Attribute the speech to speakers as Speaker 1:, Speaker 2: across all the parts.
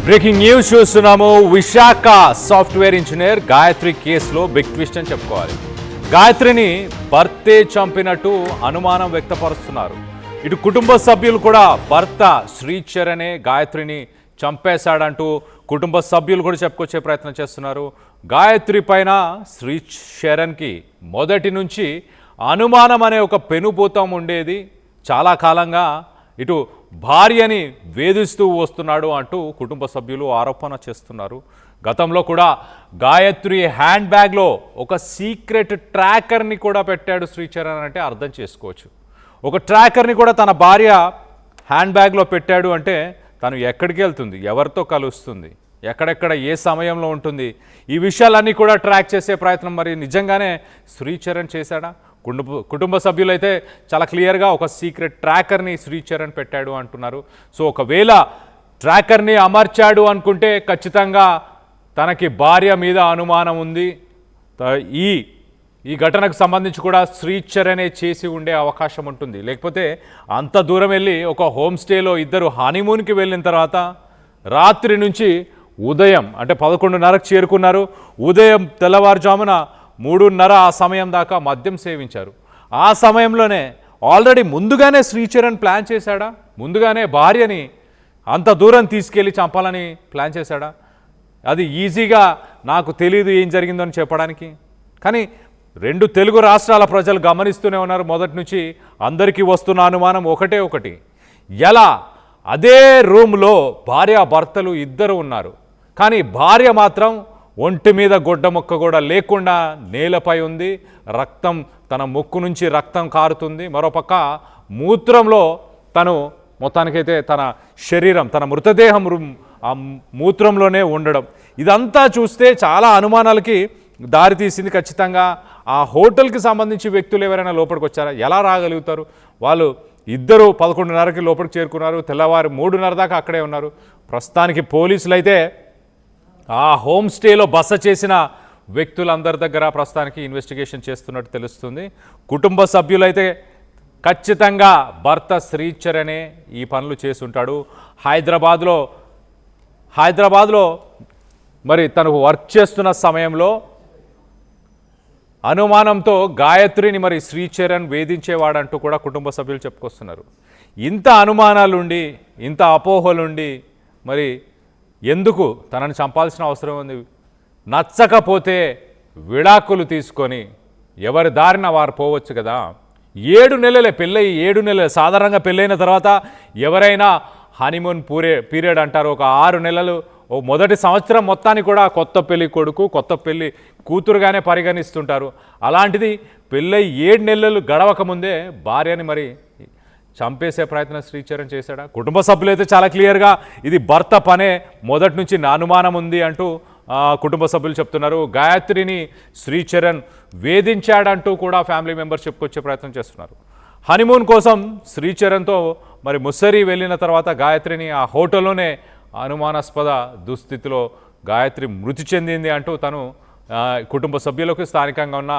Speaker 1: Breaking news చూస్తున్నాము. Visakha software engineer Gayatri కేసులో big twist అని చెప్పుకోవాలి. గాయత్రిని భర్తే చంపినట్టు అనుమానం వ్యక్తపరుస్తున్నారు. ఇటు కుటుంబ సభ్యులు కూడా భర్త శ్రీచరణే గాయత్రిని చంపేశాడంటూ కుటుంబ సభ్యులు కూడా చెప్పుకొచ్చే ప్రయత్నం చేస్తున్నారు. గాయత్రి పైన శ్రీచరణ్కి మొదటి నుంచి అనుమానం అనే ఒక పెనుభూతం ఉండేది. చాలా కాలంగా ఇటు భార్యని వేధిస్తూ వస్తున్నాడు అంటూ కుటుంబ సభ్యులు ఆరోపణ చేస్తున్నారు. గతంలో కూడా గాయత్రి హ్యాండ్ బ్యాగ్లో ఒక సీక్రెట్ ట్రాకర్ని కూడా పెట్టాడు శ్రీచరణ్ అంటే అర్థం చేసుకోవచ్చు. ఒక ట్రాకర్ని కూడా తన భార్య హ్యాండ్ బ్యాగ్లో పెట్టాడు అంటే తను ఎక్కడికి వెళ్తుంది, ఎవరితో కలుస్తుంది, ఎక్కడెక్కడ ఏ సమయంలో ఉంటుంది, ఈ విషయాలన్నీ కూడా ట్రాక్ చేసే ప్రయత్నం మరి నిజంగానే శ్రీచరణ్ చేశాడా? కుటుంబ సభ్యులైతే చాలా క్లియర్గా ఒక సీక్రెట్ ట్రాకర్ని శ్రీచరణ్ పెట్టాడు అంటున్నారు. సో ఒకవేళ ట్రాకర్ని అమర్చాడు అనుకుంటే ఖచ్చితంగా తనకి భార్య మీద అనుమానం ఉంది. ఈ ఘటనకు సంబంధించి కూడా శ్రీచరణే చేసి ఉండే అవకాశం ఉంటుంది. లేకపోతే అంత దూరం వెళ్ళి ఒక హోమ్ స్టేలో ఇద్దరు హనీమూన్కి వెళ్ళిన తర్వాత రాత్రి నుంచి ఉదయం అంటే 11:30కు చేరుకున్నారు. ఉదయం తెల్లవారుజామున 3:30 ఆ సమయం దాకా మద్యం సేవించారు. ఆ సమయంలోనే ఆల్రెడీ ముందుగానే శ్రీచరణ్ ప్లాన్ చేశాడా? ముందుగానే భార్యని అంత దూరం తీసుకెళ్ళి చంపాలని ప్లాన్ చేశాడా? అది ఈజీగా నాకు తెలియదు ఏం జరిగిందో అని చెప్పడానికి. కానీ రెండు తెలుగు రాష్ట్రాల ప్రజలు గమనిస్తూనే ఉన్నారు. మొదటి నుంచి అందరికీ వస్తున్న అనుమానం ఒకటి, ఎలా అదే రూమ్లో భార్యాభర్తలు ఇద్దరు ఉన్నారు, కానీ భార్య మాత్రం ఒంటి మీద గొడ్డ ముక్క కూడా లేకుండా నేలపై ఉంది. రక్తం, తన ముక్కు నుంచి రక్తం కారుతుంది. మరోపక్క మూత్రంలో తను మొత్తానికైతే తన శరీరం, తన మృతదేహం ఆ మూత్రంలోనే ఉండడం, ఇదంతా చూస్తే చాలా అనుమానాలకి దారితీసింది. ఖచ్చితంగా ఆ హోటల్కి సంబంధించి వ్యక్తులు ఎవరైనా లోపలికి వచ్చారా? ఎలా రాగలుగుతారు? వాళ్ళు ఇద్దరు 11:30కి లోపలికి చేరుకున్నారు. తెల్లవారు 3:30 దాకా అక్కడే ఉన్నారు. ప్రస్తుతానికి పోలీసులు అయితే ఆ హోమ్ స్టేలో బస చేసిన వ్యక్తులందరి దగ్గర ప్రస్తుతానికి ఇన్వెస్టిగేషన్ చేస్తున్నట్టు తెలుస్తుంది. కుటుంబ సభ్యులైతే ఖచ్చితంగా భర్త శ్రీచరణే ఈ పనులు చేసుంటాడు. హైదరాబాద్లో మరి తను వర్క్ చేస్తున్న సమయంలో అనుమానంతో గాయత్రిని మరి శ్రీచరణ్ వేధించేవాడంటూ కూడా కుటుంబ సభ్యులు చెప్పుకొస్తున్నారు. ఇంత అనుమానాలుండి, ఇంత అపోహలుండి మరి ఎందుకు తనని చంపాల్సిన అవసరం ఉంది? నచ్చకపోతే విడాకులు తీసుకొని ఎవరి దారిన వారు పోవచ్చు కదా. 7 నెలలే పెళ్ళయి, 7 నెలలు సాధారణంగా పెళ్ళైన తర్వాత ఎవరైనా హనీమూన్ పీరియడ్ అంటారు. ఒక 6 నెలలు, మొదటి సంవత్సరం మొత్తాన్ని కూడా కొత్త పెళ్లి కొడుకు, కొత్త పెళ్లి కూతురుగానే పరిగణిస్తుంటారు. అలాంటిది పెళ్ళై 7 నెలలు గడవక ముందే భార్యని మరి చంపేసే ప్రయత్నం శ్రీచరణ్ చేశాడా? కుటుంబ సభ్యులైతే చాలా క్లియర్గా ఇది భర్త పనే, మొదటి నుంచి నా అనుమానం ఉంది అంటూ కుటుంబ సభ్యులు చెప్తున్నారు. గాయత్రిని శ్రీచరణ్ వేధించాడంటూ కూడా ఫ్యామిలీ మెంబర్స్ చెప్పుకొచ్చే ప్రయత్నం చేస్తున్నారు. హనీమూన్ కోసం శ్రీచరణ్తో మరి ముస్సరి వెళ్ళిన తర్వాత గాయత్రిని ఆ హోటల్లోనే అనుమానాస్పద దుస్థితిలో గాయత్రి మృతి చెందింది అంటూ తను కుటుంబ సభ్యులకు, స్థానికంగా ఉన్న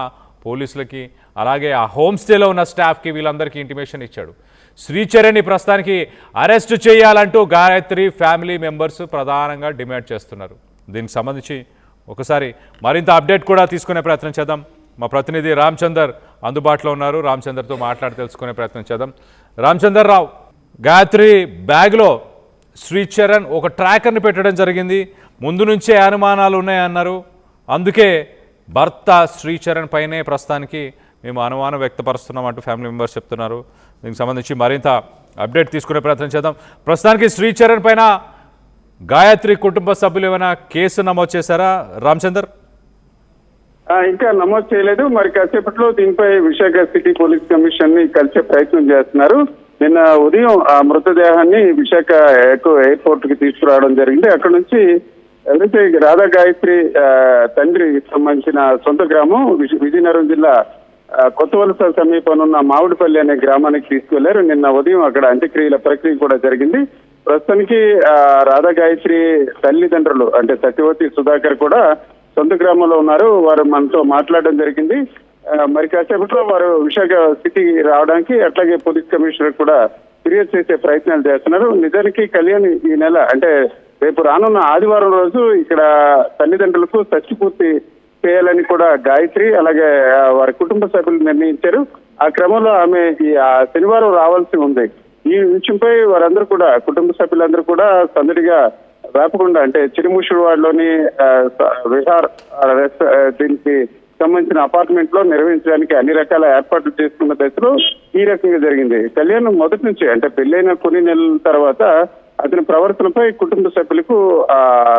Speaker 1: పోలీసులకి, అలాగే ఆ హోమ్ స్టేలో ఉన్న స్టాఫ్కి వీళ్ళందరికీ ఇంటిమేషన్ ఇచ్చాడు. శ్రీచరణ్ని ప్రస్తుతానికి అరెస్టు చేయాలంటూ గాయత్రి ఫ్యామిలీ మెంబర్స్ ప్రధానంగా డిమాండ్ చేస్తున్నారు. దీనికి సంబంధించి ఒకసారి మరింత అప్డేట్ కూడా తీసుకునే ప్రయత్నం చేద్దాం. మా ప్రతినిధి రామచందర్ అందుబాటులో ఉన్నారు. రామచందర్తో మాట్లాడి తెలుసుకునే ప్రయత్నం చేద్దాం. రామచందర్ రావు, గాయత్రి బ్యాగ్లో శ్రీచరణ్ ఒక ట్రాకర్ని పెట్టడం జరిగింది. ముందు నుంచే అనుమానాలు ఉన్నాయన్నారు. అందుకే భర్త శ్రీచరణ్ పైనే ప్రస్తుతానికి మేము అనుమానం వ్యక్తపరుస్తున్నాం అంటూ ఫ్యామిలీ మెంబర్స్ చెప్తున్నారు. దీనికి సంబంధించి మరింత అప్డేట్ తీసుకునే ప్రయత్నం చేద్దాం. ప్రస్తుతానికి శ్రీచరణ్ పైన గాయత్రి కుటుంబ సభ్యులు ఏమైనా కేసు నమోదు చేశారా రామచందర్?
Speaker 2: ఇంకా నమోదు చేయలేదు. మరి కాసేపట్లో దీనిపై విశాఖ సిటీ పోలీస్ కమిషన్ ని కలిసే ప్రయత్నం చేస్తున్నారు. నిన్న ఉదయం ఆ మృతదేహాన్ని విశాఖ ఎయిర్పోర్ట్ కి తీసుకురావడం జరిగింది. అక్కడ నుంచి ఎవరైతే రాధా గాయత్రి తండ్రి సంబంధించిన సొంత గ్రామం విజయనగరం జిల్లా కొత్తవలస సమీపంలో ఉన్న మామిడిపల్లి అనే గ్రామానికి తీసుకువెళ్లారు. నిన్న ఉదయం అక్కడ అంత్యక్రియల ప్రక్రియ కూడా జరిగింది. ప్రస్తుతానికి రాధా గాయత్రి తల్లిదండ్రులు అంటే సత్యవతి, సుధాకర్ కూడా సొంత గ్రామంలో ఉన్నారు. వారు మనతో మాట్లాడడం జరిగింది. మరి కాసేపట్లో వారు విశాఖ సిటీ రావడానికి, అట్లాగే పోలీస్ కమిషనర్ కూడా ఫిర్యాదు చేసే ప్రయత్నాలు చేస్తున్నారు. నిజానికి కళ్యాణ్ ఈ నెల అంటే రేపు రానున్న ఆదివారం రోజు ఇక్కడ తల్లిదండ్రులకు షష్ఠి పూర్తి చేయాలని కూడా గాయత్రి అలాగే వారి కుటుంబ సభ్యులు నిర్ణయించారు. ఆ క్రమంలో ఆమె శనివారం రావాల్సి ఉంది. ఈ విషయంపై వారందరూ కూడా కుటుంబ సభ్యులందరూ కూడా సందడిగా వేపకుండా అంటే చిరుముషుడివాడలోని విహార్ దీనికి సంబంధించిన అపార్ట్మెంట్ లో నిర్వహించడానికి అన్ని రకాల ఏర్పాట్లు చేసుకున్న దశలో ఈ రకంగా జరిగింది. కళ్యాణ్ మొదటి నుంచి అంటే పెళ్లైన కొన్ని నెలల తర్వాత అతని ప్రవర్తనపై కుటుంబ సభ్యులకు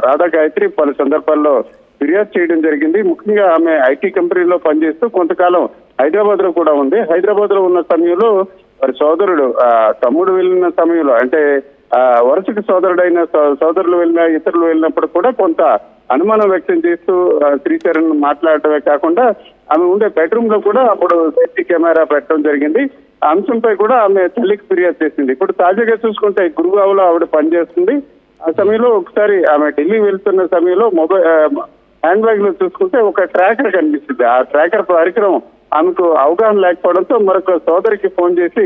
Speaker 2: రాధా గాయత్రి పలు సందర్భాల్లో ఫిర్యాదు చేయడం జరిగింది. ముఖ్యంగా ఆమె ఐటీ కంపెనీలో పనిచేస్తూ కొంతకాలం హైదరాబాద్ లో కూడా ఉంది. హైదరాబాద్ లో ఉన్న సమయంలో వారి సోదరుడు తమ్ముడు వెళ్ళిన సమయంలో అంటే వరుసకు సోదరుడైన సోదరులు వెళ్ళిన ఇతరులు వెళ్ళినప్పుడు కూడా కొంత అనుమానం వ్యక్తం చేస్తూ శ్రీచరణ్ మాట్లాడటమే కాకుండా ఆమె ఉండే బెడ్రూమ్ లో కూడా అప్పుడు సీసీ కెమెరా పెట్టడం జరిగింది. ఆ అంశంపై కూడా ఆమె తల్లికి ఫిర్యాదు చేసింది. ఇప్పుడు తాజాగా చూసుకుంటే గురుగావ్లో ఆవిడ పనిచేస్తుంది. ఆ సమయంలో ఒకసారి ఆమె ఢిల్లీ వెళ్తున్న సమయంలో మొబైల్ హ్యాండ్ బ్యాగ్ లో చూసుకుంటే ఒక ట్రాకర్ కనిపిస్తుంది. ఆ ట్రాకర్ పరికరం ఆమెకు అవగాహన లేకపోవడంతో మరొక సోదరికి ఫోన్ చేసి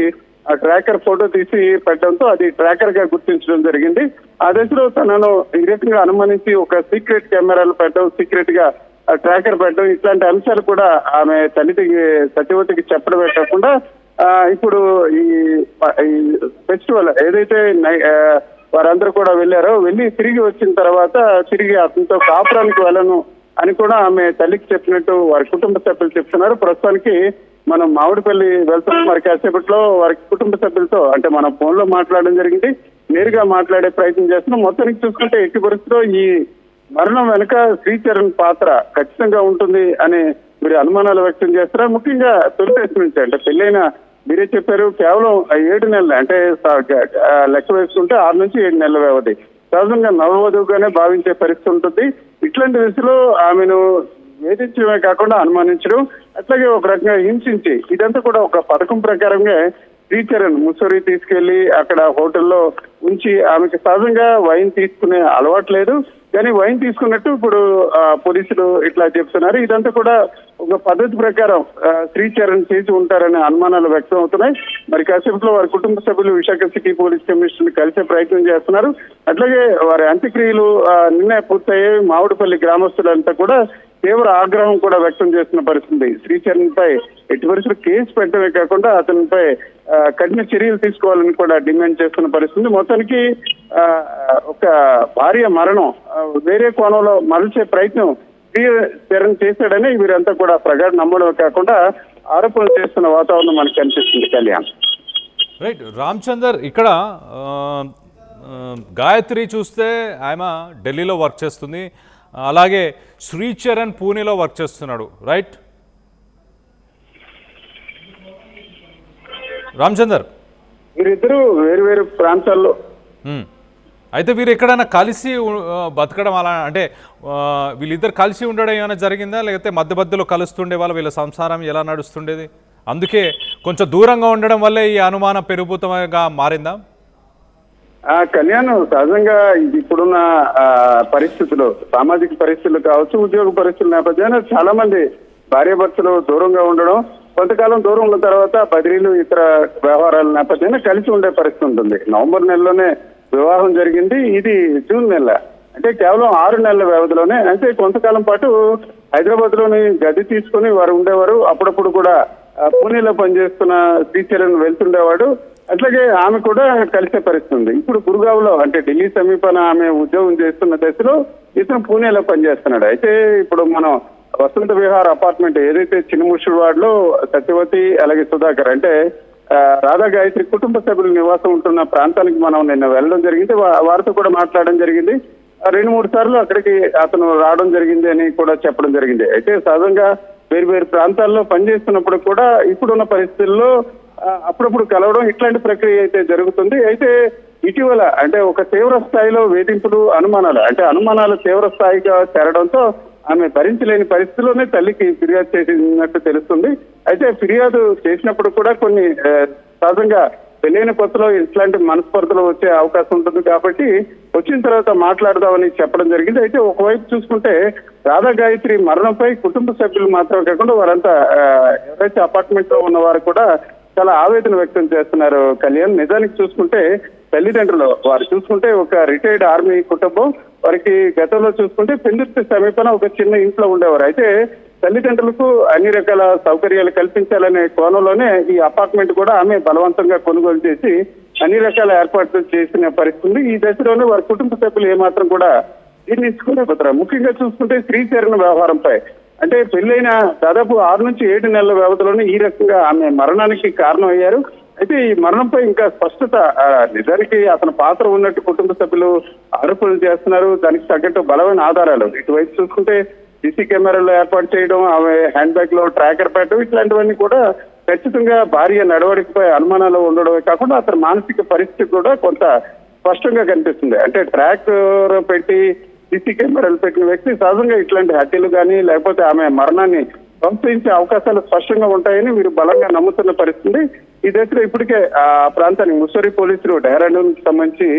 Speaker 2: ఆ ట్రాకర్ ఫోటో తీసి పెట్టడంతో అది ట్రాకర్ గా గుర్తించడం జరిగింది. ఆ దశలో తనను ఈ రకంగా అనుమానించి ఒక సీక్రెట్ కెమెరాలు పెట్టడం, సీక్రెట్ గా ట్రాకర్ పెట్టడం ఇట్లాంటి అంశాలు కూడా ఆమె సత్యవతికి చెప్పడమే కాకుండా ఇప్పుడు ఈ ఫెస్టివల్ ఏదైతే వారందరూ కూడా వెళ్ళి తిరిగి వచ్చిన తర్వాత తిరిగి అతనితో కాపురానికి వెళ్ళను అని కూడా ఆమె తల్లికి చెప్పినట్టు వారి కుటుంబ సభ్యులు చెప్తున్నారు. ప్రస్తుతానికి మనం మామిడిపల్లి వెళ్తున్నాం. మరి కాసేపట్లో వారి కుటుంబ సభ్యులతో అంటే మన ఫోన్ లో మాట్లాడడం జరిగింది. నేరుగా మాట్లాడే ప్రయత్నం చేస్తున్నాం. మొత్తానికి చూసుకుంటే ఎట్టి పరిస్థితిలో ఈ మరణం వెనుక శ్రీచరణ్ పాత్ర ఖచ్చితంగా ఉంటుంది అని మీరు అనుమానాలు వ్యక్తం చేస్తారా? ముఖ్యంగా తొలి దశ నుంచి అంటే పెళ్ళైన మీరే చెప్పారు కేవలం 7 నెలలు అంటే లెక్క వేసుకుంటే 6 నుంచి 7 నెలల వ్యవధి. సహజంగా నవవధువుగానే భావించే పరిస్థితి ఉంటుంది. ఇట్లాంటి దిశలో ఆమెను వేధించడమే కాకుండా అనుమానించడం అట్లాగే ఒక రకంగా హింసించి ఇదంతా కూడా ఒక పథకం ప్రకారంగా శ్రీచరణ్ ముసూరి తీసుకెళ్లి అక్కడ హోటల్లో ఉంచి ఆమెకి సహజంగా వైన్ తీసుకునే అలవాటు లేదు. కానీ వైన్ తీసుకున్నట్టు ఇప్పుడు పోలీసులు ఇట్లా చెప్తున్నారు. ఇదంతా కూడా ఒక పద్ధతి ప్రకారం శ్రీచరణ్ చేసి ఉంటారనే అనుమానాలు వ్యక్తం అవుతున్నాయి. మరి కాసేపులో వారి కుటుంబ సభ్యులు విశాఖ సిటీ పోలీస్ కమిషనర్ కలిసే ప్రయత్నం చేస్తున్నారు. అట్లాగే వారి అంత్యక్రియలు నిన్నే పూర్తయ్యాయి. మామిడిపల్లి గ్రామస్తులంతా కూడా తీవ్ర ఆగ్రహం కూడా వ్యక్తం చేస్తున్న పరిస్థితి. శ్రీచరణ్ పై ఎట్టి పరిస్థితులు కేసు పెట్టడమే కాకుండా అతనిపై కఠిన చర్యలు తీసుకోవాలని కూడా డిమాండ్ చేస్తున్న పరిస్థితి. మొత్తానికి ఒక భార్య మరణం వేరే కోణంలో మలిచే ప్రయత్నం శ్రీచరణ్ చేశాడని వీరంతా కూడా ప్రగాఢ నమ్మడం కాకుండా ఆరోపణలు చేస్తున్న వాతావరణం మనకు కనిపిస్తుంది. కళ్యాణ్
Speaker 1: రైట్. రామచందర్, ఇక్కడ గాయత్రి చూస్తే ఆమె ఢిల్లీలో వర్క్ చేస్తుంది, అలాగే శ్రీచరణ్ పూణేలో వర్క్ చేస్తున్నాడు, రైట్? రామచందర్,
Speaker 2: వీరిద్దరూ వేరు ప్రాంతాల్లో
Speaker 1: అయితే వీరు ఎక్కడైనా కలిసి బతకడం అలా అంటే వీళ్ళిద్దరు కలిసి ఉండడం ఏమైనా జరిగిందా, లేకపోతే మధ్యలో కలుస్తుండే వీళ్ళ సంసారం ఎలా నడుస్తుండేది? అందుకే కొంచెం దూరంగా ఉండడం వల్లే ఈ అనుమానం పెరుగుతూగా మారిందా?
Speaker 2: కళ్యాణ్, సహజంగా ఇప్పుడున్న పరిస్థితులు, సామాజిక పరిస్థితులు కావచ్చు, ఉద్యోగ పరిస్థితుల నేపథ్యంలో చాలా మంది భార్యాభర్తలు దూరంగా ఉండడం, కొంతకాలం దూరం ఉన్న తర్వాత బదిలీలు ఇతర వ్యవహారాల నేపథ్యంలో కలిసి ఉండే పరిస్థితి ఉంటుంది. నవంబర్ నెలలోనే వివాహం జరిగింది. ఇది జూన్ నెల, అంటే కేవలం 6 నెలల వ్యవధిలోనే. అంటే కొంతకాలం పాటు హైదరాబాద్ లోని గది తీసుకుని వారు ఉండేవారు. అప్పుడప్పుడు కూడా పూణేలో పనిచేస్తున్న శ్రీచరణ్ వెళ్తుండేవాడు. అట్లాగే ఆమె కూడా కలిసే పరిస్థితి ఉంది. ఇప్పుడు గురుగావ్లో అంటే ఢిల్లీ సమీపాన ఆమె ఉద్యోగం చేస్తున్న దశలో ఇతను పూణేలో పనిచేస్తున్నాడు. అయితే ఇప్పుడు మనం వసంత విహార్ అపార్ట్మెంట్ ఏదైతే చిన్నముషుడివాడలో సత్యవతి అలాగే సుధాకర్ అంటే రాధా గాయత్రి కుటుంబ సభ్యులు నివాసం ఉంటున్న ప్రాంతానికి మనం నిన్న వెళ్ళడం జరిగింది. వారితో కూడా మాట్లాడడం జరిగింది. 2-3 సార్లు అక్కడికి అతను రావడం జరిగింది అని కూడా చెప్పడం జరిగింది. అయితే సహజంగా వేరు ప్రాంతాల్లో పనిచేస్తున్నప్పుడు కూడా ఇప్పుడున్న పరిస్థితుల్లో అప్పుడప్పుడు కలవడం ఇట్లాంటి ప్రక్రియ అయితే జరుగుతుంది. అయితే ఇటీవల అంటే ఒక తీవ్ర స్థాయిలో వేధింపులు, అనుమానాలు తీవ్ర స్థాయిగా చేరడంతో ఆమె భరించలేని పరిస్థితుల్లోనే తల్లికి ఫిర్యాదు చేసినట్టు తెలుస్తుంది. అయితే ఫిర్యాదు చేసినప్పుడు కూడా కొన్ని సహజంగా పెళ్ళైన కొత్తలో ఇట్లాంటి మనస్పర్ధలు వచ్చే అవకాశం ఉంటుంది కాబట్టి వచ్చిన తర్వాత మాట్లాడదామని చెప్పడం జరిగింది. అయితే ఒకవైపు చూసుకుంటే రాధా గాయత్రి మరణంపై కుటుంబ సభ్యులు మాత్రమే కాకుండా వారంతా ఎవరైతే అపార్ట్మెంట్ లో ఉన్న వారు కూడా చాలా ఆవేదన వ్యక్తం చేస్తున్నారు. కళ్యాణ్, నిజానికి చూసుకుంటే తల్లిదండ్రులు వారు చూసుకుంటే ఒక రిటైర్డ్ ఆర్మీ కుటుంబం. వారికి గతంలో చూసుకుంటే పెందుర్తి సమీపన ఒక చిన్న ఇంట్లో ఉండేవారు. అయితే తల్లిదండ్రులకు అన్ని రకాల సౌకర్యాలు కల్పించాలనే కోణంలోనే ఈ అపార్ట్మెంట్ కూడా ఆమె బలవంతంగా కొనుగోలు చేసి అన్ని రకాల ఏర్పాట్లు చేసిన పరిస్థితి. ఈ దశలోనే వారి కుటుంబ సభ్యులు ఏమాత్రం కూడా జీర్ణించుకోలేకపోతారు. ముఖ్యంగా చూసుకుంటే శ్రీచరణ్ వ్యవహారంపై అంటే పెళ్లైన దాదాపు 6 నుంచి 7 నెలల వ్యవధిలోనే ఈ రకంగా ఆమె మరణానికి కారణం అయ్యారు. అయితే ఈ మరణంపై ఇంకా స్పష్టత నిజానికి అతని పాత్ర ఉన్నట్టు కుటుంబ సభ్యులు ఆరోపణలు చేస్తున్నారు. దానికి తగ్గట్టు బలమైన ఆధారాలు ఇటువైపు చూసుకుంటే సీసీ కెమెరాలు ఏర్పాటు చేయడం, ఆమె హ్యాండ్ బ్యాగ్ లో ట్రాకర్ పెట్టడం, ఇట్లాంటివన్నీ కూడా ఖచ్చితంగా భార్య నడవడికపై అనుమానాలు ఉండడమే కాకుండా అతని మానసిక పరిస్థితి కూడా కొంత స్పష్టంగా కనిపిస్తుంది. అంటే ట్రాకర్ పెట్టి సీసీ కెమెరాలు పెట్టిన వ్యక్తి సహజంగా ఇట్లాంటి హత్యలు కానీ లేకపోతే ఆమె మరణాన్ని సంశయించే అవకాశాలు స్పష్టంగా ఉంటాయని వీరు బలంగా నమ్ముతున్న పరిస్థితి. ఈ దశలో ఇప్పటికే ఆ ప్రాంతానికి ముస్సోరీ పోలీసులు డెహ్రాడూన్ కి సంబంధించి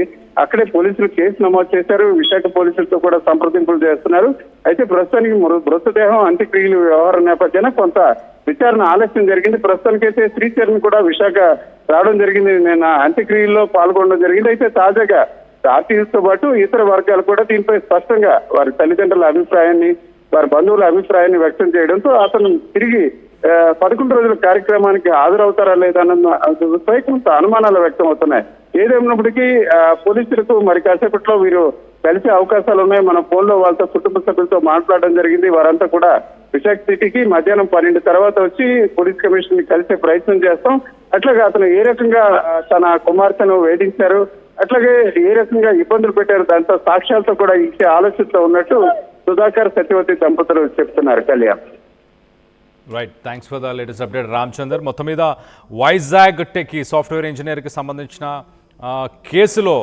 Speaker 2: అక్కడే పోలీసులు కేసు నమోదు చేశారు. విశాఖ పోలీసులతో కూడా సంప్రదింపులు చేస్తున్నారు. అయితే ప్రస్తుతానికి మృతదేహం అంత్యక్రియలు వ్యవహారం నేపథ్యాన కొంత విచారణ ఆలస్యం జరిగింది. ప్రస్తుతానికైతే శ్రీచరణ్ కూడా విశాఖ రావడం జరిగింది. నేను అంత్యక్రియల్లో పాల్గొనడం జరిగింది. అయితే తాజాగా ఆర్టీసీతో పాటు ఇతర వర్గాలు కూడా దీనిపై స్పష్టంగా వారి తల్లిదండ్రుల అభిప్రాయాన్ని, వారి బంధువుల అభిప్రాయాన్ని వ్యక్తం చేయడంతో అతను తిరిగి 11 రోజుల కార్యక్రమానికి హాజరవుతారా లేదా అన్నపై కొంత అనుమానాలు వ్యక్తం అవుతున్నాయి. ఏదేమైనప్పటికీ పోలీసులకు మరి కాసేపట్లో వీరు కలిసే అవకాశాలు ఉన్నాయి. మన ఫోన్లో వాళ్ళతో కుటుంబ సభ్యులతో మాట్లాడడం జరిగింది. వారంతా కూడా విశాఖ సిటీకి మధ్యాహ్నం 12 తర్వాత వచ్చి పోలీస్ కమిషన్ ని కలిసే ప్రయత్నం చేస్తాం. అట్లాగే అతను ఏ రకంగా తన కుమార్తెను వేధించారు, అట్లాగే ఏ రకంగా ఇబ్బందులు పెట్టారు, దాంతో సాక్ష్యాలతో కూడా ఇచ్చే ఆలోచనతో ఉన్నట్టు సుధాకర్ సత్యవతి దంపతులు చెప్తున్నారు. Kalyan.
Speaker 1: Right, thanks for the latest update Ramachander. మొత్తం మీద వైజాగ్ టెక్ సాఫ్ట్వేర్ ఇంజనీర్కి సంబంధించిన కేసులో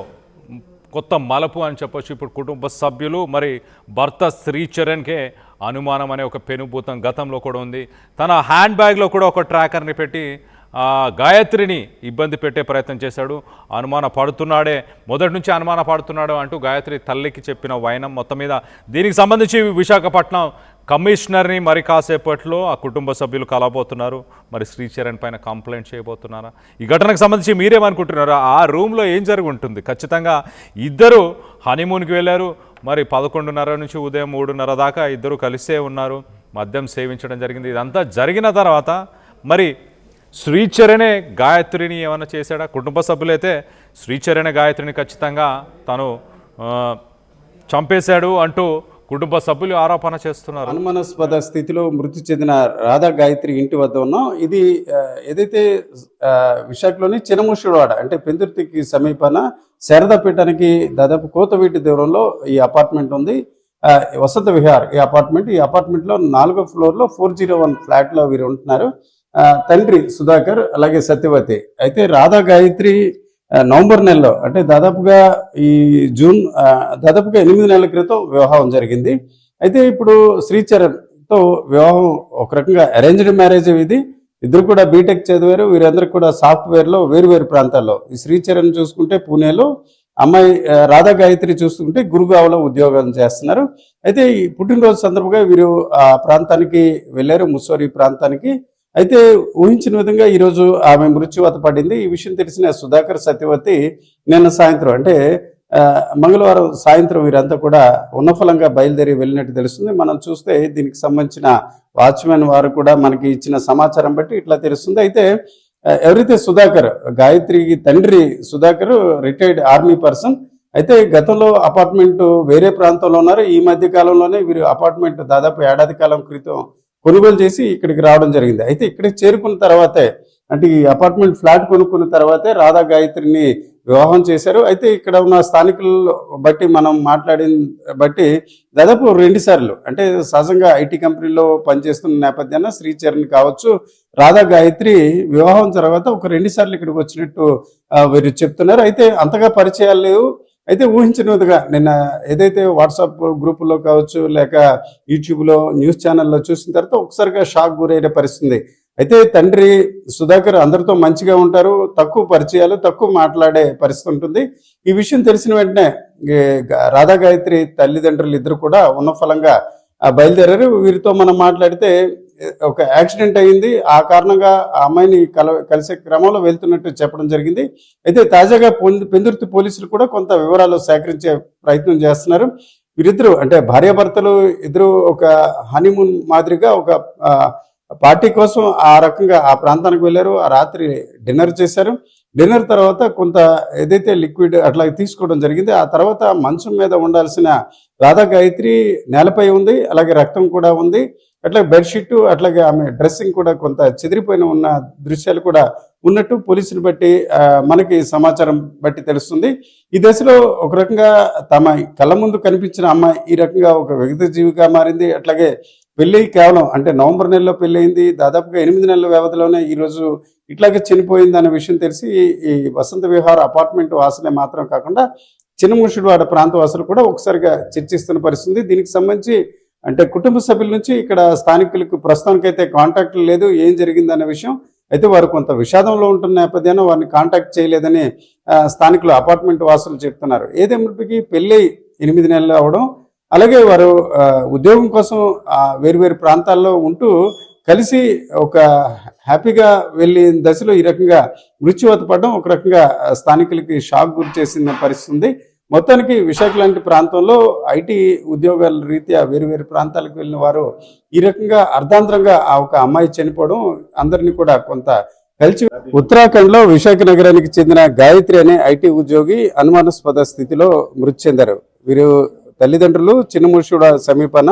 Speaker 1: కొత్త మలుపు అని చెప్పొచ్చు. ఇప్పుడు కుటుంబ సభ్యులు మరి భర్త శ్రీచరణ్కే అనుమానం అనే ఒక పెనుభూతం గతంలో కూడా ఉంది. తన హ్యాండ్ బ్యాగ్లో కూడా ఒక ట్రాకర్ని పెట్టి గాయత్రిని ఇబ్బంది పెట్టే ప్రయత్నం చేశాడు. అనుమాన పడుతున్నాడే, మొదటి నుంచి అనుమాన పడుతున్నాడు అంటూ గాయత్రి తల్లికి చెప్పిన వైనం. మొత్తం మీద దీనికి సంబంధించి విశాఖపట్నం కమిషనర్ని మరి కాసేపట్లో ఆ కుటుంబ సభ్యులు కలబోతున్నారు. మరి శ్రీచరణ్ పైన కంప్లైంట్ చేయబోతున్నారా? ఈ ఘటనకు సంబంధించి మీరేమనుకుంటున్నారా? ఆ రూమ్లో ఏం జరిగి ఉంటుంది? ఖచ్చితంగా ఇద్దరు హనీమూన్కి వెళ్ళారు. మరి 11:30 నుంచి ఉదయం 3:30 దాకా ఇద్దరు కలిసే ఉన్నారు. మద్యం సేవించడం జరిగింది. ఇదంతా జరిగిన తర్వాత మరి శ్రీచరణే గాయత్రిని ఏమైనా చేశాడా? కుటుంబ సభ్యులైతే శ్రీచరణే గాయత్రిని ఖచ్చితంగా తను చంపేశాడు అంటూ కుటుంబ సభ్యులు ఆరోపణ చేస్తున్నారు.
Speaker 3: అనుమానాస్పద స్థితిలో మృతి చెందిన రాధా గాయత్రి ఇంటి వద్ద ఉన్నాం. ఇది ఏదైతే విశాఖలోని చినముషుడువాడ అంటే పెందుర్తికి సమీపాన శారదాపీఠానికి దాదాపు కోతవీటి దూరంలో ఈ అపార్ట్మెంట్ ఉంది. వసంత విహార్ ఈ అపార్ట్మెంట్లో 4వ ఫ్లోర్లో 401 ఫ్లాట్లో వీరు ఉంటున్నారు. తండ్రి సుధాకర్, అలాగే సత్యవతి. అయితే రాధా గాయత్రి నవంబర్ నెలలో అంటే దాదాపుగా ఈ జూన్ దాదాపుగా 8 నెలల క్రితం వివాహం జరిగింది. అయితే ఇప్పుడు శ్రీచరణ్తో వివాహం ఒక రకంగా అరేంజ్డ్ మ్యారేజ్. ఇది ఇద్దరు కూడా బీటెక్ చదివారు. వీరందరూ కూడా సాఫ్ట్వేర్లో వేరు ప్రాంతాల్లో. ఈ శ్రీచరణ్ చూసుకుంటే పూణేలో, అమ్మాయి రాధా గాయత్రి చూసుకుంటే గురుగావ్లో ఉద్యోగం చేస్తున్నారు. అయితే ఈ పుట్టినరోజు సందర్భంగా వీరు ఆ ప్రాంతానికి వెళ్ళారు, ముస్సోరీ ప్రాంతానికి. అయితే ఊహించిన విధంగా ఈరోజు ఆమె మృత్యువాత పడింది. ఈ విషయం తెలిసిన సుధాకర్, సత్యవతి నిన్న సాయంత్రం అంటే మంగళవారం సాయంత్రం వీరంతా కూడా ఉన్నఫలంగా బయలుదేరి వెళ్ళినట్టు తెలుస్తుంది. మనం చూస్తే దీనికి సంబంధించిన వాచ్మెన్ వారు కూడా మనకి ఇచ్చిన సమాచారం బట్టి ఇట్లా తెలుస్తుంది. అయితే ఎవరైతే సుధాకర్, గాయత్రికి తండ్రి సుధాకర్ రిటైర్డ్ ఆర్మీ పర్సన్. అయితే గతంలో అపార్ట్మెంట్ వేరే ప్రాంతంలో ఉన్నారు. ఈ మధ్య కాలంలోనే వీరు అపార్ట్మెంట్ దాదాపు ఏడాది కాలం క్రితం కొనుగోలు చేసి ఇక్కడికి రావడం జరిగింది. అయితే ఇక్కడికి చేరుకున్న తర్వాతే అంటే ఈ అపార్ట్మెంట్ ఫ్లాట్ కొనుక్కున్న తర్వాతే రాధా గాయత్రిని వివాహం చేశారు. అయితే ఇక్కడ ఉన్న స్థానికులు బట్టి మనం మాట్లాడిన బట్టి దాదాపు 2 సార్లు అంటే సహజంగా ఐటీ కంపెనీలో పనిచేస్తున్న నేపథ్యాన శ్రీచరణ్ కావచ్చు, రాధా గాయత్రి వివాహం తర్వాత ఒక 2 సార్లు ఇక్కడికి వచ్చినట్టు వీరు చెప్తున్నారు. అయితే అంతగా పరిచయాలు లేవు. అయితే ఊహించిన విధంగా నిన్న ఏదైతే వాట్సాప్ గ్రూపుల్లో కావచ్చు లేక యూట్యూబ్లో న్యూస్ ఛానల్లో చూసిన తర్వాత ఒకసారిగా షాక్ గురైన పరిస్థితి. అయితే తండ్రి సుధాకర్ అందరితో మంచిగా ఉంటారు, తక్కువ పరిచయాలు, తక్కువ మాట్లాడే పరిస్థితి ఉంటుంది. ఈ విషయం తెలిసిన వెంటనే రాధా గాయత్రి తల్లిదండ్రులు ఇద్దరు కూడా ఉన్నఫలంగా బయలుదేరారు. వీరితో మనం మాట్లాడితే ఒక యాక్సిడెంట్ అయింది, ఆ కారణంగా ఆ అమ్మాయిని కలిసే క్రమంలో వెళ్తున్నట్టు చెప్పడం జరిగింది. అయితే తాజాగా పెందుర్తి పోలీసులు కూడా కొంత వివరాలు సేకరించే ప్రయత్నం చేస్తున్నారు. వీరిద్దరు అంటే భార్యాభర్తలు ఇద్దరు ఒక హనీమూన్ మాదిరిగా ఒక పార్టీ కోసం ఆ రకంగా ఆ ప్రాంతానికి వెళ్ళారు. ఆ రాత్రి డిన్నర్ చేశారు. డిన్నర్ తర్వాత కొంత ఏదైతే లిక్విడ్ అట్లా తీసుకోవడం జరిగింది. ఆ తర్వాత మంచం మీద ఉండాల్సిన రాధా గాయత్రి నేలపై ఉంది, అలాగే రక్తం కూడా ఉంది. అట్లాగే బెడ్షీట్, అట్లాగే ఆమె డ్రెస్సింగ్ కూడా కొంత చెదిరిపోయిన ఉన్న దృశ్యాలు కూడా ఉన్నట్టు పోలీసులు బట్టి మనకి సమాచారం బట్టి తెలుస్తుంది. ఈ దశలో ఒక రకంగా తమ కళ్ళ ముందు కనిపించిన అమ్మాయి ఈ రకంగా ఒక విగత జీవిగా మారింది. అట్లాగే పెళ్ళి కేవలం అంటే నవంబర్ నెలలో పెళ్ళయింది, దాదాపుగా 8 నెలల వ్యవధిలోనే ఈరోజు ఇట్లాగే చనిపోయింది అనే విషయం తెలిసి ఈ వసంత విహార్ అపార్ట్మెంట్ వాసులే మాత్రం కాకుండా చిన్నముషిడివాడ ప్రాంత వాసులు కూడా ఒకసారిగా చర్చిస్తున్న పరిస్థితి. దీనికి సంబంధించి అంటే కుటుంబ సభ్యుల నుంచి ఇక్కడ స్థానికులకు ప్రస్తుతానికైతే కాంటాక్ట్ లేదు, ఏం జరిగిందనే విషయం. అయితే వారు కొంత విషాదంలో ఉంటున్న నేపథ్యాన్ని వారిని కాంటాక్ట్ చేయలేదని స్థానికులు అపార్ట్మెంట్ వాసులు చెప్తున్నారు. ఏదేమిటికి పెళ్ళి 8 నెలలు అవడం, అలాగే వారు ఉద్యోగం కోసం వేరు ప్రాంతాల్లో ఉంటూ కలిసి ఒక హ్యాపీగా వెళ్ళిన దశలో ఈ రకంగా మృత్యువాత పడడం ఒక రకంగా స్థానికులకి షాక్ గురి చేసిన పరిస్థితి. మొత్తానికి విశాఖ లాంటి ప్రాంతంలో ఐటీ ఉద్యోగాల రీత్యా వేరు ప్రాంతాలకు వెళ్ళిన వారు ఈ రకంగా అర్ధాంతరంగా ఆ ఒక అమ్మాయి చనిపోవడం అందరినీ కూడా కొంత కలిసి. ఉత్తరాఖండ్ లో విశాఖ నగరానికి చెందిన గాయత్రి అనే ఐటీ ఉద్యోగి అనుమానాస్పద స్థితిలో మృతి చెందారు. వీరు తల్లిదండ్రులు చిన్నముషిడ సమీపాన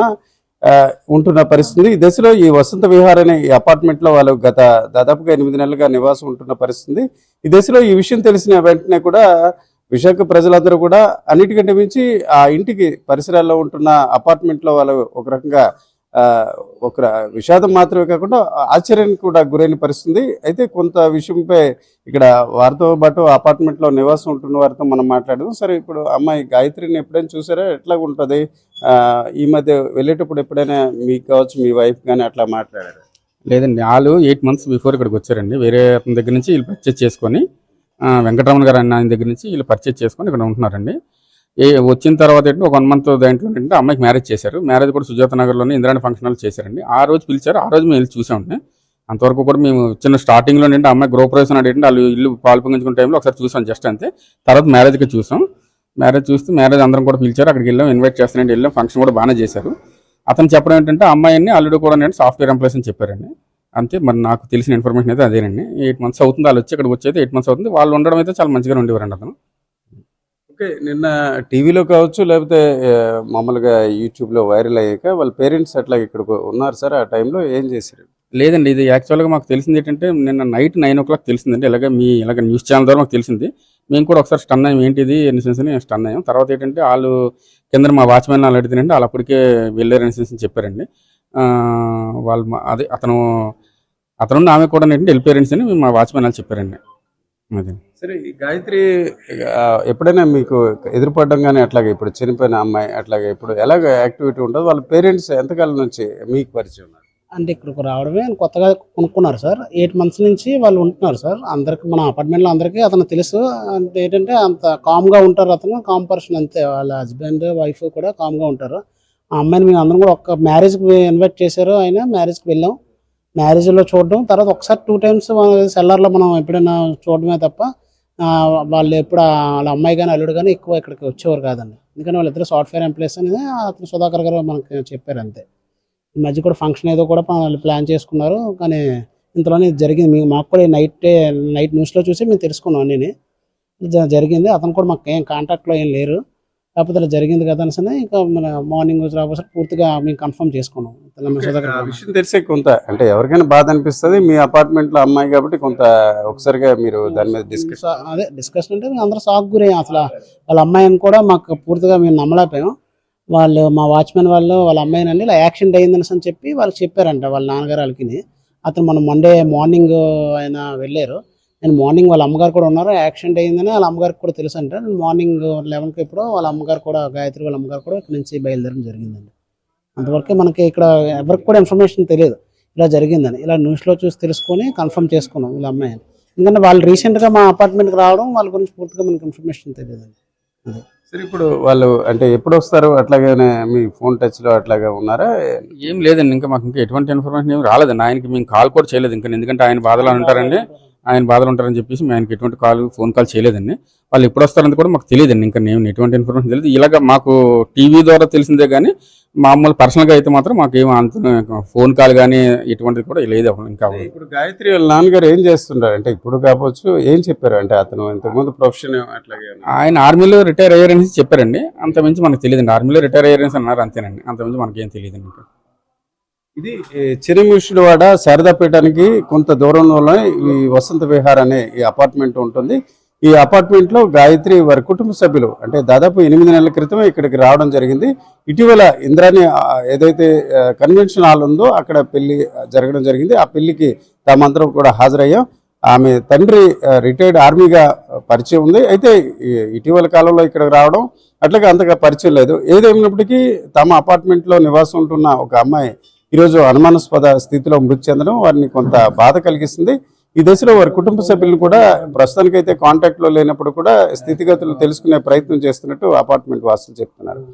Speaker 3: ఉంటున్న పరిస్థితి. ఈ దశలో ఈ వసంత విహార్ అనే ఈ అపార్ట్మెంట్ లో వాళ్ళు గత దాదాపుగా 8 నెలలుగా నివాసం ఉంటున్న పరిస్థితి. ఈ దశలో ఈ విషయం తెలిసిన వెంటనే కూడా విశాఖ ప్రజలందరూ కూడా అన్నిటికంటే మించి ఆ ఇంటికి పరిసరాల్లో ఉంటున్న అపార్ట్మెంట్ లో వాళ్ళు ఒక రకంగా ఒక విషాదం మాత్రమే కాకుండా ఆశ్చర్యానికి కూడా గురైన పరిస్థితి. అయితే కొంత విషయంపై ఇక్కడ వారితో పాటు అపార్ట్మెంట్ లో నివాసం ఉంటున్న వారితో మనం మాట్లాడదాం. సరే, ఇప్పుడు అమ్మాయి గాయత్రిని ఎప్పుడైనా చూసారా, ఎట్లా ఉంటుంది? ఈ మధ్య వెళ్ళేటప్పుడు ఎప్పుడైనా మీకు కావచ్చు, మీ వైఫ్ కానీ అట్లా మాట్లాడారు?
Speaker 4: లేదండి, వాళ్ళు 8 months బిఫోర్ ఇక్కడికి వచ్చారండి. వేరే అతని దగ్గర నుంచి వీళ్ళు పర్చేజ్ చేసుకొని, వెంకటరమణ గారు అన్న ఆయన దగ్గర నుంచి వీళ్ళు పర్చేజ్ చేసుకొని ఇక్కడ ఉంటున్నారండి. వచ్చిన తర్వాత ఏంటంటే ఒక 1 month దాంట్లో ఏంటంటే అమ్మాయికి మ్యారేజ్ చేశారు. మ్యారేజ్ కూడా సుజాత నగర్లోనే ఇంద్రాణి ఫంక్షన్ హాల్ చేశారండి. ఆ రోజు పిలిచారు, ఆ రోజు మేము వెళ్ళి చూసామండి. అంతవరకు కూడా మేము చిన్న స్టార్టింగ్లో ఏంటంటే అమ్మాయి గృహప్రవేశం ఏంటంటే వాళ్ళు ఇల్లు పాలు పొంగించుకునే టైంలో ఒకసారి చూసాం జస్ట్ అంతే. తర్వాత మ్యారేజ్కి చూసాం. మ్యారేజ్ చూస్తే మ్యారేజ్ అందరం కూడా పిలిచారు, అక్కడికి వెళ్ళాం, ఇన్వైట్ చేస్తానంటే వెళ్ళాం. ఫంక్షన్ కూడా బాగానే చేశారు. అతను చెప్పడం ఏంటంటే అమ్మాయిని అల్లుడు కూడా నేను సాఫ్ట్వేర్ ఎంప్లాయీస్ అని చెప్పారండి. అంతే, మరి నాకు తెలిసిన ఇన్ఫర్మేషన్ అయితే అదేనండి. 8 months అవుతుంది వాళ్ళు వచ్చి ఇక్కడికి వచ్చి 8 months అవుతుంది. వాళ్ళు ఉండడం అయితే చాలా మంచిగా ఉండేవారండి అతను.
Speaker 3: ఓకే, నిన్న టీవీలో కావచ్చు లేకపోతే మామూలుగా యూట్యూబ్లో వైరల్ అయ్యాక వాళ్ళ పేరెంట్స్ అట్లా ఇక్కడ ఉన్నారు సార్, ఆ టైంలో ఏం చేశారు?
Speaker 4: లేదండి, ఇది యాక్చువల్గా మాకు తెలిసింది ఏంటంటే నిన్న నైట్ 9 o'clock తెలిసిందండి. ఇలాగ న్యూస్ ఛానల్ ద్వారా మాకు తెలిసింది. మేము కూడా ఒకసారి స్టన్ అయ్యాం, ఏంటిది ఎన్సెన్స్ అని స్టన్ అయ్యాం. తర్వాత ఏంటంటే వాళ్ళు కింద మా వాచ్మెన్ వాళ్ళు అడిగితేనంటే వాళ్ళు అప్పటికే వెళ్ళారు ఎన్సెన్స్ అని చెప్పారండి. వాళ్ళు అదే అతను ఆమె కూడా ఏంటంటే వెళ్ళిపోయారెన్స్ అని మా వాచ్మెన్ వాళ్ళు చెప్పారండి. అదే
Speaker 3: సరే, ఈ గాయత్రి ఎప్పుడైనా మీకు ఎదురుపడడం కానీ అట్లాగే ఇప్పుడు చనిపోయిన అమ్మాయి అట్లాగే ఇప్పుడు ఎలాగ యాక్టివిటీ ఉంటుంది? వాళ్ళ పేరెంట్స్ ఎంతకాలం నుంచి మీకు పరిచయం ఉన్నారు?
Speaker 5: అంటే ఇక్కడికి రావడమే కొత్తగా కొనుక్కున్నారు సార్. 8 months నుంచి వాళ్ళు ఉంటున్నారు సార్. అందరికి మన అపార్ట్మెంట్లో అందరికీ అతను తెలుసు. అంటే ఏంటంటే అంత కామ్గా ఉంటారు, అతను కామ్ పర్సన్ అంతే. వాళ్ళ హస్బెండ్ వైఫ్ కూడా కామ్గా ఉంటారు. ఆ అమ్మాయిని మేము అందరం కూడా ఒక్క మ్యారేజ్కి ఇన్వైట్ చేశారు. ఆయన మ్యారేజ్కి వెళ్ళాం. మ్యారేజ్లో చూడడం, తర్వాత ఒకసారి 2 times సెల్లర్లో మనం ఎప్పుడైనా చూడడమే తప్ప వాళ్ళు ఎప్పుడు వాళ్ళ అమ్మాయి కానీ అల్లుడు కానీ ఎక్కువ ఇక్కడికి వచ్చేవారు కాదండి. ఎందుకంటే వాళ్ళిద్దరు సాఫ్ట్వేర్ ఎంప్లాయీస్ అనేది అతను సుధాకర్ గారు మనకి చెప్పారు అంతే. ఈ మధ్య కూడా ఫంక్షన్ ఏదో కూడా వాళ్ళు ప్లాన్ చేసుకున్నారు, కానీ ఇంతలోనే జరిగింది. మాకు కూడా నైట్ న్యూస్లో చూసి మేము తెలుసుకున్నాం అన్నీ జరిగింది. అతను కూడా మాకు ఏం కాంటాక్ట్లో ఏం లేరు. కాకపోతే అలా జరిగింది కదా అనేసి ఇంకా మన మార్నింగ్ రాబోసే పూర్తిగా మేము కన్ఫర్మ్ చేసుకున్నాం.
Speaker 3: విషయం తెలిసే కొంత అంటే ఎవరికైనా బాధ అనిపిస్తుంది. మీ అపార్ట్మెంట్లో అమ్మాయి కాబట్టి కొంత ఒకసారిగా మీరు దాని మీద
Speaker 5: డిస్కషన్ అంటే మేము అందరూ షాక్ గురయ్యాం. అసలు వాళ్ళ అమ్మాయిని కూడా మాకు పూర్తిగా మేము నమ్మలేకపోయాం. వాళ్ళు మా వాచ్మెన్ వాళ్ళు వాళ్ళ అమ్మాయినండి ఇలా యాక్సిడెంట్ అయ్యిందనేసి అని చెప్పి వాళ్ళకి చెప్పారంట వాళ్ళ నాన్నగారు వాళ్ళకి. అతను మనం మండే మార్నింగ్ ఆయన వెళ్ళారు. నేను మార్నింగ్ వాళ్ళ అమ్మగారు కూడా ఉన్నారు. యాక్సిడెంట్ అయ్యిందని వాళ్ళ అమ్మగారికి కూడా తెలుసు అంట. నేను మార్నింగ్ 11కి ఎప్పుడో వాళ్ళ అమ్మగారు కూడా గాయత్రి వాళ్ళ అమ్మగారు కూడా ఇక్కడ నుంచి బయలుదేరడం జరిగిందండి. అంతవరకే మనకి ఇక్కడ ఎవరికి కూడా ఇన్ఫర్మేషన్ తెలియదు ఇలా జరిగిందని. ఇలా న్యూస్లో చూసి తెలుసుకొని కన్ఫర్మ్ చేసుకున్నాం వీళ్ళ అమ్మాయిని. ఎందుకంటే వాళ్ళు రీసెంట్గా మా అపార్ట్మెంట్కి రావడం వాళ్ళ గురించి పూర్తిగా మనకి ఇన్ఫర్మేషన్ తెలియదండి.
Speaker 3: సరే, ఇప్పుడు వాళ్ళు అంటే ఎప్పుడు వస్తారు, అట్లాగే మీ ఫోన్ టచ్ లో అట్లాగా ఉన్నారా?
Speaker 4: ఏం లేదండి, ఇంకా మాకు ఇంకా ఎటువంటి ఇన్ఫర్మేషన్ ఏం రాలేదండి. ఆయనకి మేము కాల్ కూడా చేయలేదు ఇంకా, ఎందుకంటే ఆయన బాధలు ఉంటారండి, ఆయన బాధలు ఉంటారని చెప్పేసి మేము ఆయనకి ఎటువంటి ఫోన్ కాల్ చేయలేదండి. వాళ్ళు ఎప్పుడు వస్తారని కూడా మాకు తెలియదండి, ఇంకా నేను ఎటువంటి ఇన్ఫర్మేషన్ తెలియదు. ఇలాగ మాకు టీవీ ద్వారా తెలిసిందే కానీ మామూలు పర్సనల్గా అయితే మాత్రం మాకు ఏం అంత ఫోన్ కాల్ కానీ ఎటువంటిది కూడా లేదు ఇంకా.
Speaker 3: ఇప్పుడు గాయత్రి వాళ్ళ నాన్నగారు ఏం చేస్తుంటారు అంటే, ఇప్పుడు కావచ్చు, ఏం చెప్పారు అంటే అతను ఇంతకుముందు ప్రొఫెషన్ అట్లాగే
Speaker 4: ఆయన ఆర్మీలో రిటైర్ అయ్యారని చెప్పారండి, అంతమించి మనకు తెలియదండి. ఆర్మీలో రిటైర్ అయ్యారని అన్నారు అంతేనండి, అంతమించి మనకేం తెలియదండి ఇంకా.
Speaker 3: ఇది చినముషిడివాడ శారదాపీఠానికి కొంత దూరంలోనే ఈ వసంత విహార్ అనే ఈ అపార్ట్మెంట్ ఉంటుంది. ఈ అపార్ట్మెంట్ లో గాయత్రి వారి కుటుంబ సభ్యులు అంటే దాదాపు 8 నెలల క్రితమే ఇక్కడికి రావడం జరిగింది. ఇటీవల ఇంద్రాణి ఏదైతే కన్వెన్షన్ హాల్ ఉందో అక్కడ పెళ్లి జరగడం జరిగింది. ఆ పెళ్లికి తామందరం కూడా హాజరయ్యాం. ఆమె తండ్రి రిటైర్డ్ ఆర్మీగా పరిచయం ఉంది. అయితే ఇటీవల కాలంలో ఇక్కడికి రావడం అట్లాగే అంతగా పరిచయం లేదు. ఏదేమైనప్పటికీ తమ అపార్ట్మెంట్ లో నివాసం ఉంటున్న ఒక అమ్మాయి ఈరోజు అనుమానాస్పద స్థితిలో మృతి చెందడం వారిని కొంత బాధ కలిగిస్తుంది. ఈ దశలో వారి కుటుంబ సభ్యులను కూడా ప్రస్తుతానికైతే కాంటాక్ట్ లో లేనప్పుడు కూడా స్థితిగతులు తెలుసుకునే ప్రయత్నం చేస్తున్నట్టు అపార్ట్మెంట్ వాసులు చెప్తున్నారు.